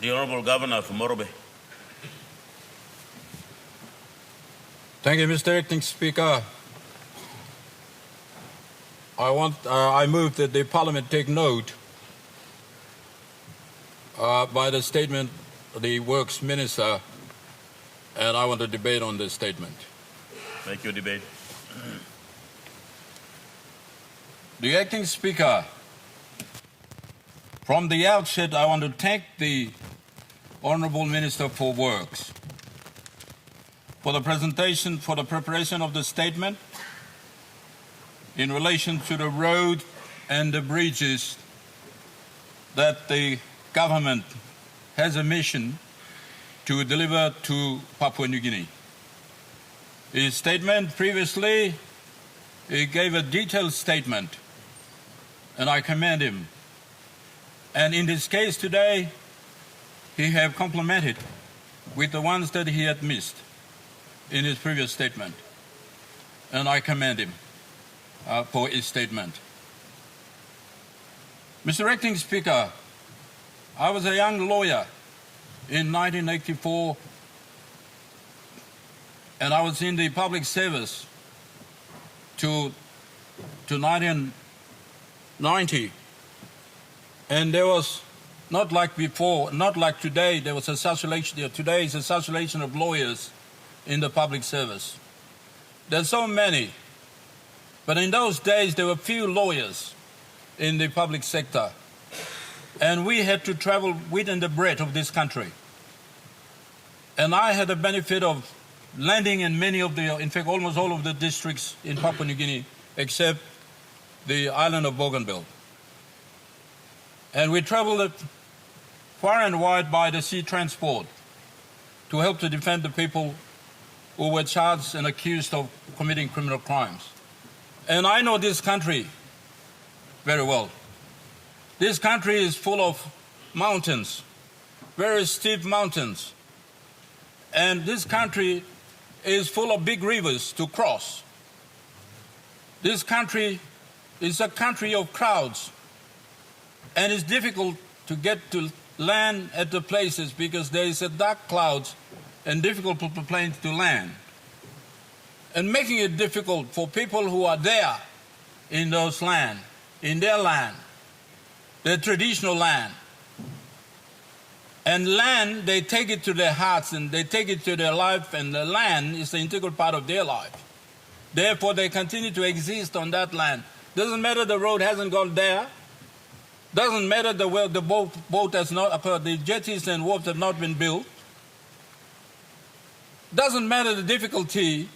The Honourable Governor of Morobe. Thank you, Mr. Acting Speaker. I move that the Parliament take note by the statement of the Works Minister, and I want to debate on this statement. Make your debate. The Acting Speaker, from the outset, I want to thank the Honourable Minister for Works for the preparation of the statement in relation to the road and the bridges that the government has a mission to deliver to Papua New Guinea. His statement previously, he gave a detailed statement, and I commend him. And in this case today, he have complemented with the ones that he had missed in his previous statement. And I commend him for his statement. Mr. Acting Speaker, I was a young lawyer in 1984, and I was in the public service to 1990. And there was, not like before, not like today, there was assassination. Today is assassination of lawyers in the public service. There's so many, but in those days there were few lawyers in the public sector, and we had to travel within the breadth of this country. And I had the benefit of landing in many of the, in fact almost all of the districts in Papua New Guinea, except the island of Bougainville. And we traveled far and wide by the sea transport to help to defend the people who were charged and accused of committing criminal crimes. And I know this country very well. This country is full of mountains, very steep mountains. And this country is full of big rivers to cross. This country is a country of crowds, and it's difficult to get to land at the places because there is a dark clouds and difficult for planes to land. And making it difficult for people who are there in those land, in their land, their traditional land. And land, they take it to their hearts and they take it to their life, and the land is an integral part of their life. Therefore, they continue to exist on that land. Doesn't matter the road hasn't gone there. Doesn't matter the boat has not occurred, the jetties and wharves have not been built. Doesn't matter the difficulty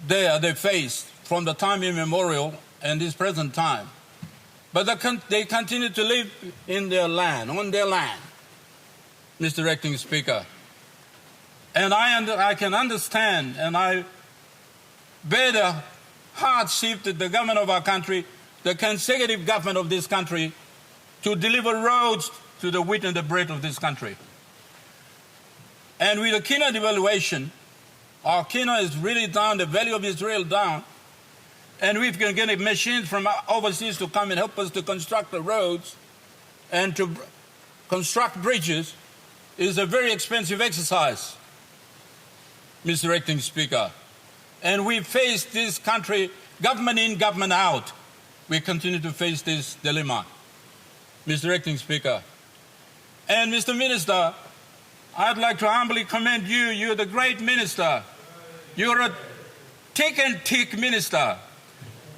they faced from the time immemorial and this present time. But they continue to live in their land, on their land, Mr. Acting Speaker. And I can understand, and I bear the hardship that the government of our country, the consecutive government of this country, to deliver roads to the width and the breadth of this country. And with the Kina devaluation, our Kina is really down, the value of Israel down, and we've been getting machines from overseas to come and help us to construct the roads and to construct bridges is a very expensive exercise, Mr. Acting Speaker. And we face this country, government in, government out. We continue to face this dilemma, Mr. Acting Speaker. And Mr. Minister, I'd like to humbly commend you. You're the great minister. You're a thick and thick minister.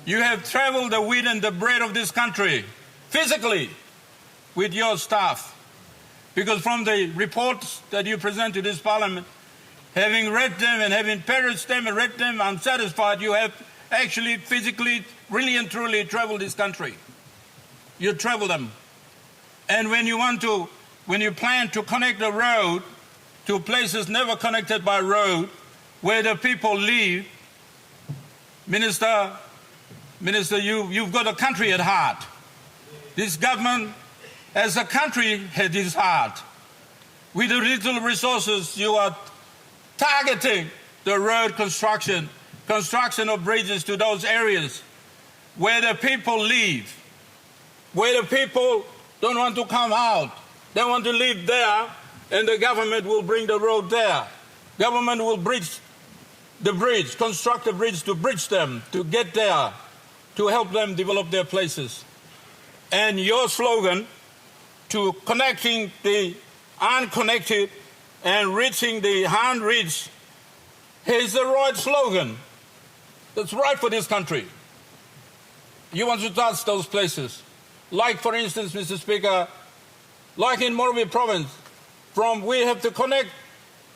You have traveled the width and the breadth of this country physically with your staff. Because from the reports that you present to this Parliament, having read them and having perused them and read them, I'm satisfied you have actually physically, really and truly traveled this country. You travel them. And when you plan to connect the road to places never connected by road, where the people live, Minister, you've got a country at heart. This government, as a country, at its heart. With the little resources, you are targeting the road construction of bridges to those areas where the people live, where the people don't want to come out, They want to live there, and the government will bring the road there. Government will bridge the bridge, construct a bridge to bridge them, to get there, to help them develop their places. And your slogan to connecting the unconnected and reaching the unreached is the right slogan. That's right for this country. You want to touch those places. Like, for instance, Mr. Speaker, like in Morobe province, we have to connect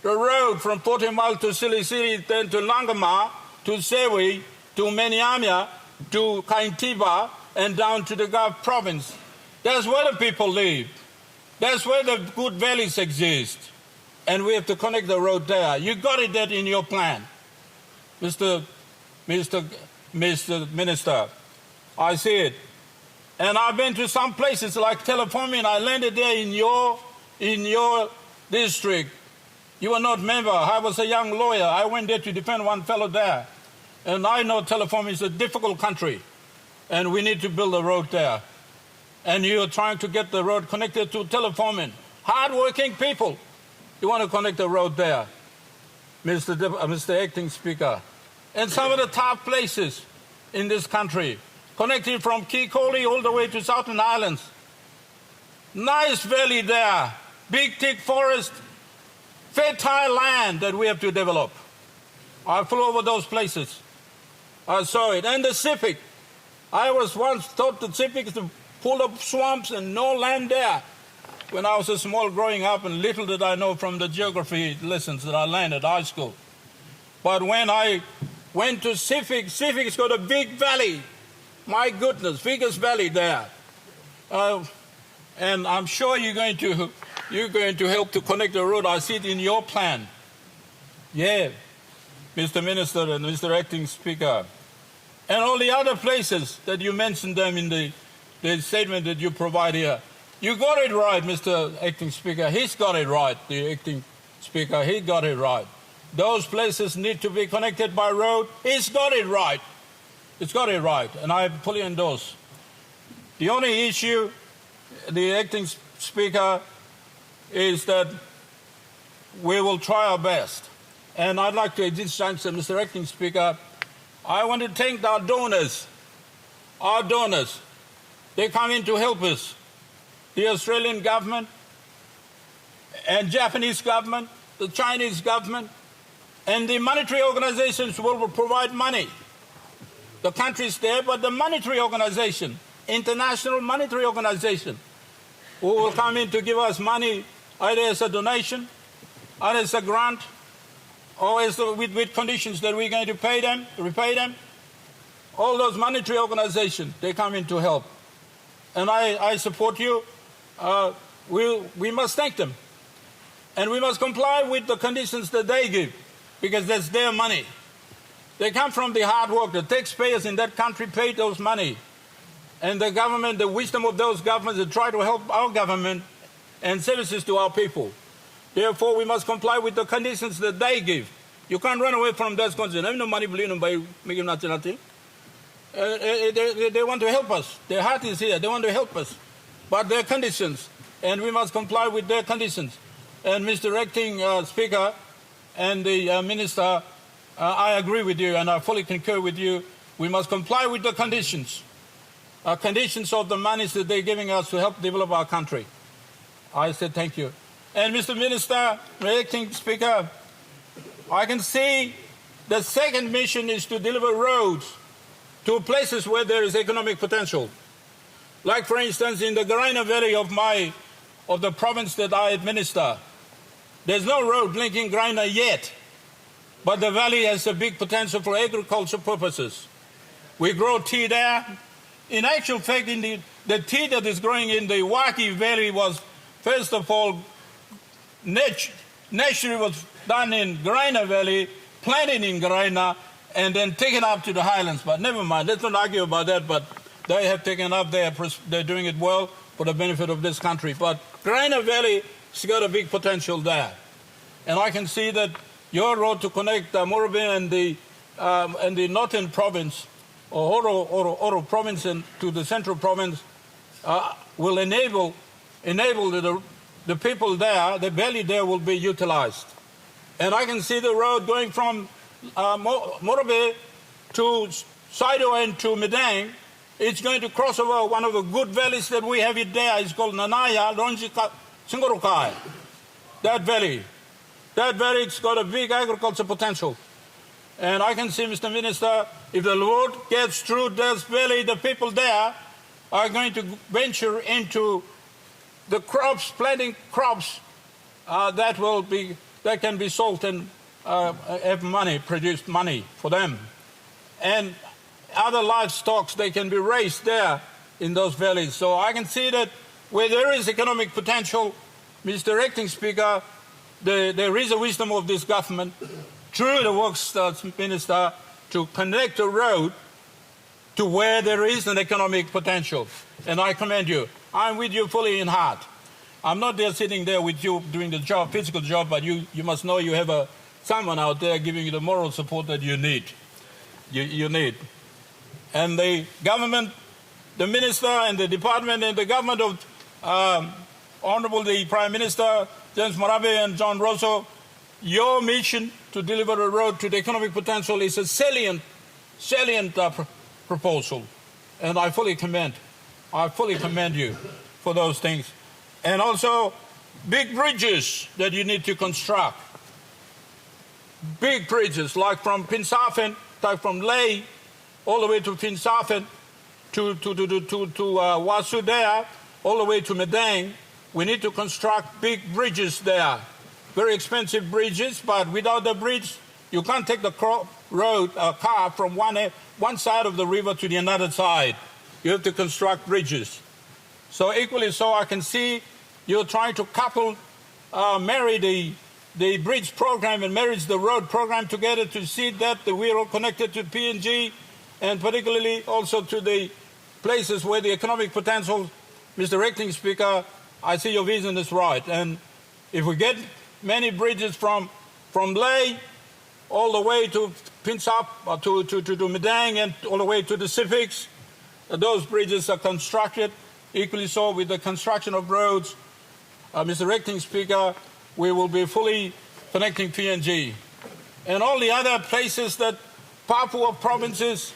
the road from 40 Mile to Sili Sili, then to Langama, to Sewi, to Meniamia, to Kaintiba, and down to the Gulf province. That's where the people live. That's where the good valleys exist. And we have to connect the road there. You got it that in your plan. Mr. Minister, I see it. And I've been to some places like Telefomin. I landed there in your district. You were not member. I was a young lawyer. I went there to defend one fellow there. And I know Telefomin is a difficult country. And we need to build a road there. And you're trying to get the road connected to Telefomin. Hard-working people. You want to connect the road there, Mr. Acting Speaker. And some of the top places in this country, connected from Kikoli all the way to Southern Islands. Nice valley there, big thick forest, fertile land that we have to develop. I flew over those places. I saw it. And the Pacific. I was once taught the Pacific is full of swamps and no land there. When I was a small growing up, and little did I know from the geography lessons that I learned at high school. But when I went to Pacific's got a big valley. My goodness, biggest valley there. And I'm sure you're going to help to connect the road. I see it in your plan. Yeah, Mr. Minister and Mr. Acting Speaker. And all the other places that you mentioned them in the statement that you provide here. You got it right, Mr. Acting Speaker. He's got it right, the Acting Speaker. He got it right. Those places need to be connected by road. He's got it right. It's got it right, and I fully endorse. The only issue, the Acting Speaker, is that we will try our best. And I'd like to, at this juncture, Mr. Acting Speaker, I want to thank our donors. Our donors. They come in to help us. The Australian government and Japanese government, the Chinese government, and the monetary organizations will provide money. The country's there, but the monetary organization, International Monetary Organization, who will come in to give us money either as a donation, or as a grant, or as with conditions that we're going to repay them. All those monetary organizations, they come in to help. And I support you. We must thank them. And we must comply with the conditions that they give, because that's their money. They come from the hard work. The taxpayers in that country pay those money. And the government, the wisdom of those governments, they try to help our government and services to our people. Therefore, we must comply with the conditions that they give. You can't run away from those conditions. They have no money, they want to help us. Their heart is here. They want to help us. But their conditions, and we must comply with their conditions. And Mr. Acting Speaker and the Minister, I agree with you and I fully concur with you. We must comply with the conditions of the monies that they're giving us to help develop our country. I said thank you. And Mr. Minister, Acting Speaker, I can see the second mission is to deliver roads to places where there is economic potential. Like, for instance, in the Garaina Valley of the province that I administer, there's no road linking Garaina yet, but the valley has a big potential for agricultural purposes. We grow tea there. In actual fact, the tea that is growing in the Waki Valley was, first of all, naturally was done in Garaina Valley, planted in Garaina, and then taken up to the highlands. But never mind, let's not argue about that, but they have taken up, they're doing it well for the benefit of this country. But Garaina Valley has got a big potential there. And I can see that your road to connect Morobe and the northern province, or Oro province, and to the central province will enable the people there, the valley there will be utilized. And I can see the road going from Morobe to Sidewind to Medang. It's going to cross over one of the good valleys that we have it there. It's called Nanaya, Lonjika, Singorokai. That valley's got a big agriculture potential. And I can see, Mr. Minister, if the road gets through this valley, the people there are going to venture into the crops, planting crops that can be sold and have money, produce money for them. And other livestock, they can be raised there in those valleys. So I can see that where there is economic potential, Mr. Acting Speaker, there is a wisdom of this government through the Works Minister to connect the road to where there is an economic potential. And I commend you. I'm with you fully in heart. I'm not there sitting there with you doing the job, physical job, but you must know you have someone out there giving you the moral support that you need. You need. And the government, the minister and the department and the government of Honorable the Prime Minister, James Morobe and John Rosso, your mission to deliver a road to the economic potential is a salient proposal. And I fully commend you for those things. And also big bridges that you need to construct. Big bridges like from Pinsafen, like from Ley, all the way to Pinsafen, to Wasu there, all the way to Medang. We need to construct big bridges there. Very expensive bridges, but without the bridge, you can't take the car from one side of the river to the other side. You have to construct bridges. So equally so, I can see you're trying to marry the bridge program and marriage the road program together to see that we're all connected to PNG and particularly also to the places where the economic potential. Mr. Acting Speaker, I see your vision is right. And if we get many bridges from Ley all the way to Pinsap, to Medang and all the way to the Civics, those bridges are constructed. Equally so with the construction of roads. Mr. Acting Speaker, we will be fully connecting PNG. And all the other places that Papuan provinces,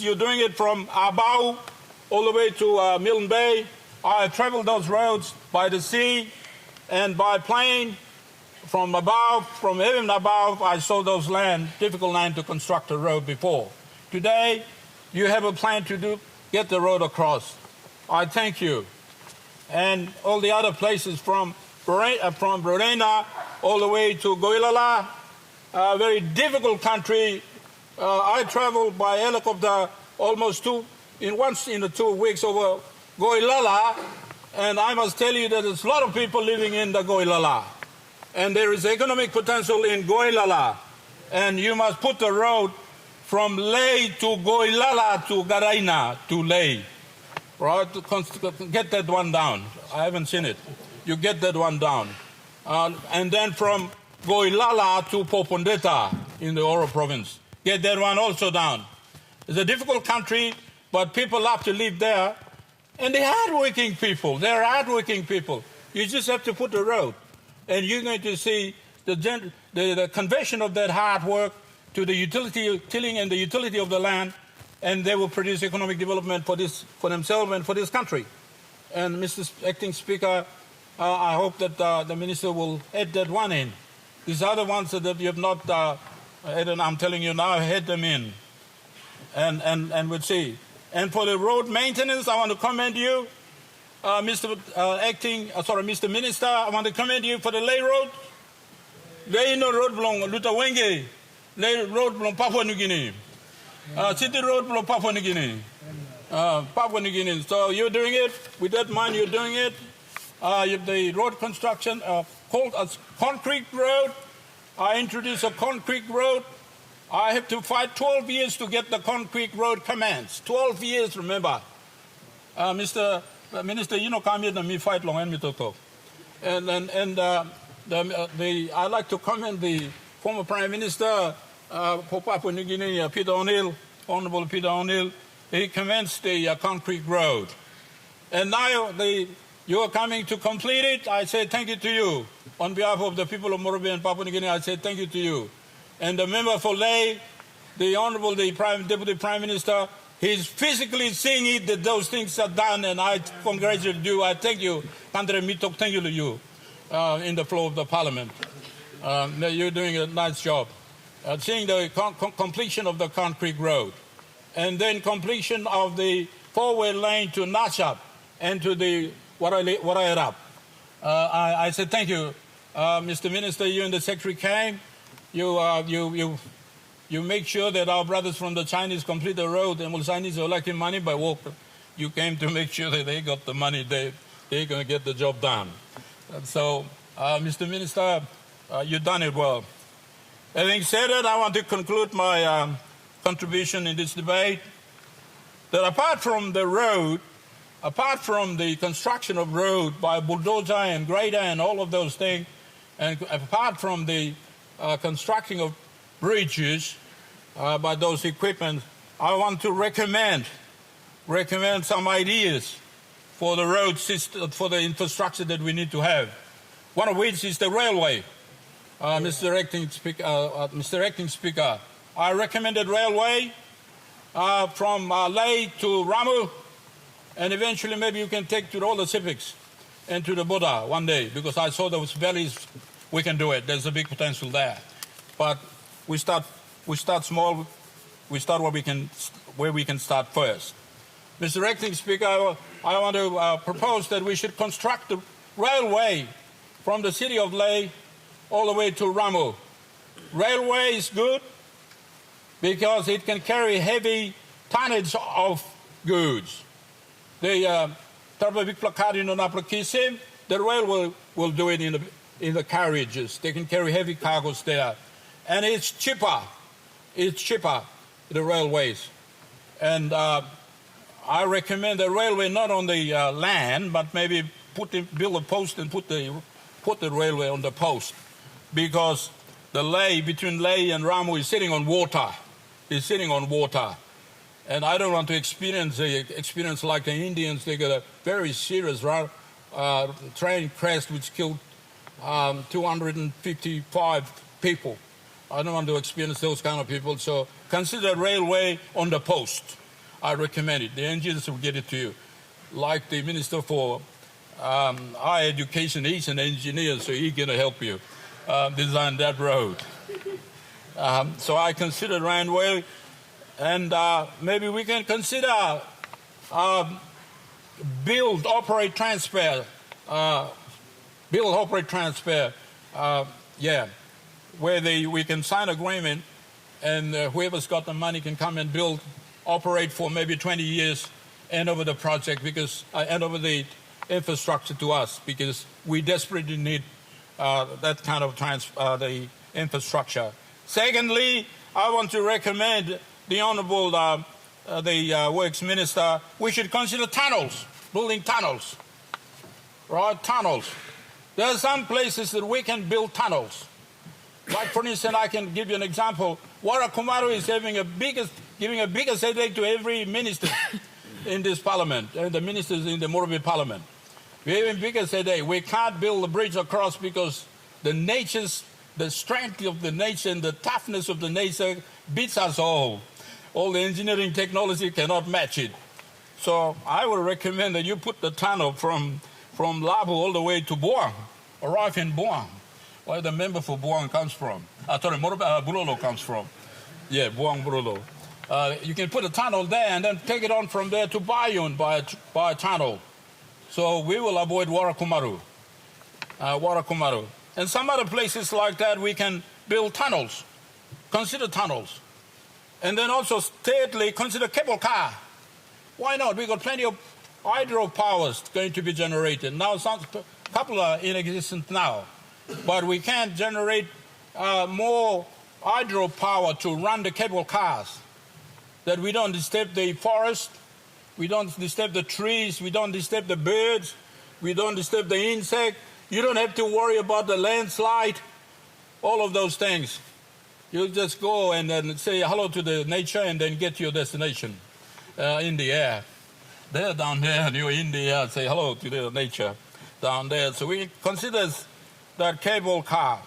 you're doing it from Abau all the way to Milne Bay. I traveled those roads by the sea and by plane from above, from heaven above. I saw those difficult land to construct a road before. Today, you have a plan to get the road across. I thank you. And all the other places from Borena all the way to Goilala, a very difficult country. I traveled by helicopter almost once in the 2 weeks over Goilala, and I must tell you that there's a lot of people living in the Goilala. And there is economic potential in Goilala. And you must put the road from Ley to Goilala to Garaina to Ley. Right? Get that one down. I haven't seen it. You get that one down. And then from Goilala to Popondeta in the Oro province. Get that one also down. It's a difficult country, but people love to live there. And they're hardworking people. They're hardworking people. You just have to put the road. And you're going to see the conversion of that hard work to the utility, tilling and the utility of the land, and they will produce economic development for themselves and for this country. And Mr. Acting Speaker, I hope that the Minister will add that one in. These other ones that you have not added, I'm telling you now, add them in. And we'll see. And for the road maintenance, I want to commend you, Mr. Minister. I want to commend you for the Ley Road. Ley no road belong Luta Wenge. Ley road belong Papua New Guinea. City road belong Papua New Guinea. Papua New Guinea. So you're doing it. With that mind, you're doing it. The road construction called a concrete road. I introduced a concrete road. I have to fight 12 years to get the concrete road commenced. 12 years, remember. Mr. Minister, you know, come here and me fight long and me talk. And I'd like to commend the former Prime Minister for Papua New Guinea, Peter O'Neill, Honorable Peter O'Neill. He commenced the concrete road. And now the You are coming to complete it. I say thank you to you. On behalf of the people of Morobe and Papua New Guinea, I say thank you to you. And the member for Ley, the Honorable Deputy Prime Minister, he's physically seeing it that those things are done, and I congratulate you. I thank you. Andre Mitok, thank you to you in the floor of the Parliament. You're doing a nice job. Seeing the completion of the concrete road, and then completion of the four-way lane to Nachap and to the Warayarap. I said thank you, Mr. Minister. You and the Secretary came. You make sure that our brothers from the Chinese complete the road, and the Chinese are lacking money by walk. You came to make sure that they got the money. They're going to get the job done. And so, Mr. Minister, you've done it well. Having said that, I want to conclude my contribution in this debate that apart from the road, apart from the construction of road by bulldozer and grader and all of those things, and apart from the constructing of bridges by those equipment, I want to recommend some ideas for the road system, for the infrastructure that we need to have. One of which is the railway. Mr. Acting Speaker, I recommended railway from Ley to Ramu, and eventually maybe you can take to all the civics and to the Buddha one day, because I saw those valleys. We can do it. There's a big potential there, but we start small. We start where we can start first. Mr. Acting Speaker, I want to propose that we should construct the railway from the city of Ley all the way to Ramu. Railway is good because it can carry heavy tonnage of goods. The rail will do it in the carriages. They can carry heavy cargoes there. And it's cheaper. It's cheaper, the railways. And I recommend the railway not on the land, but maybe build a post and put the railway on the post. Because the Ley, between Ley and Ramu, is sitting on water. It's sitting on water. And I don't want to experience like the Indians. They got a very serious train crash which killed 255 people. I don't want to experience those kind of people. So consider railway on the post. I recommend it. The engineers will get it to you. Like the Minister for Higher Education, he's an engineer, so he's going to help you design that road. So I consider railway, and maybe we can consider build, operate, transfer. Where we can sign agreement, and whoever's got the money can come and build, operate for maybe 20 years, end over the project, because end over the infrastructure to us, because we desperately need that kind of the infrastructure. Secondly, I want to recommend the Honourable Works Minister, we should consider tunnels, building tunnels, right? Tunnels. There are some places that we can build tunnels. Like, for instance, I can give you an example. Warakumaru is giving a biggest headache to every minister in this parliament, and the ministers in the Morobe Parliament. We're having biggest headache. We can't build a bridge across because the strength of the nature and the toughness of the nature beats us all. All the engineering technology cannot match it. So I would recommend that you put the tunnel from Labu all the way to Buang, arrive in Buang, where the member for Buang comes from. Bulolo comes from. Yeah, Buang Bulolo. You can put a tunnel there and then take it on from there to Bayun by a tunnel. So we will avoid Warakumaru. And some other places like that we can build tunnels. Consider tunnels. And then also, thirdly, consider cable car. Why not? We've got plenty of hydropowers going to be generated. Now, a couple are in existence now. But we can't generate more hydropower to run the cable cars. That we don't disturb the forest, we don't disturb the trees, we don't disturb the birds, we don't disturb the insect. You don't have to worry about the landslide, all of those things. You just go and then say hello to the nature and then get to your destination in the air. They're down there, and you're in there, say hello to the nature down there. So we consider that cable car.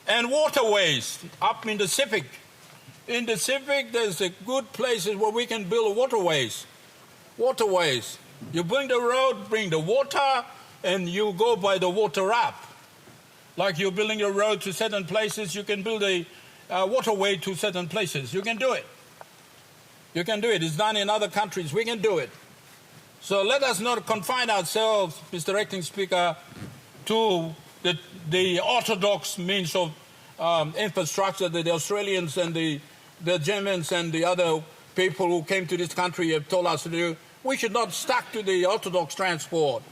And waterways up in the Pacific. In the Pacific, there's a good places where we can build waterways. Waterways. You bring the road, bring the water, and you go by the water up. Like you're building a road to certain places, you can build a waterway to certain places. You can do it. You can do it. It's done in other countries. We can do it. So let us not confine ourselves, Mr. Acting Speaker, to the orthodox means of infrastructure that the Australians and the Germans and the other people who came to this country have told us to do. We should not stuck to the orthodox transport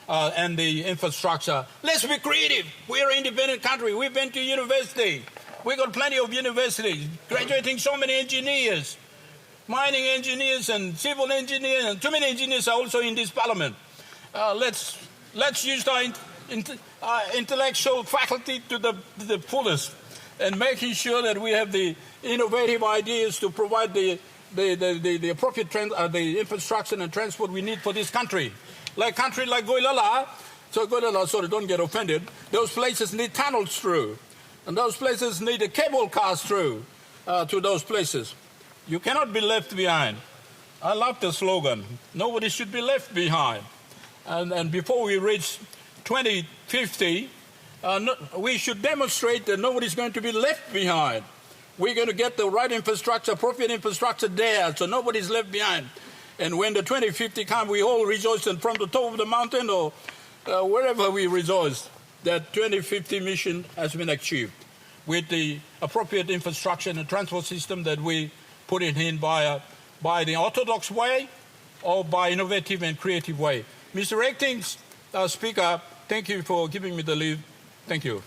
and the infrastructure. Let's be creative. We're an independent country. We've been to university. We've got plenty of universities, graduating so many engineers, mining engineers and civil engineers, and too many engineers are also in this parliament. Let's use our intellectual faculty to the fullest, and making sure that we have the innovative ideas to provide the appropriate the infrastructure and transport we need for this country. Like country like Goilala, sorry, don't get offended. Those places need tunnels through, and those places need a cable cars through to those places. You cannot be left behind. I love the slogan. Nobody should be left behind. And before we reach 2050, we should demonstrate that nobody's going to be left behind. We're going to get the right infrastructure, appropriate infrastructure there, so nobody's left behind. And when the 2050 comes, we all rejoice, and from the top of the mountain or wherever we rejoice that 2050 mission has been achieved with the appropriate infrastructure and transport system that we put it in by the orthodox way or by innovative and creative way. Mr. Acting Speaker, thank you for giving me the leave. Thank you.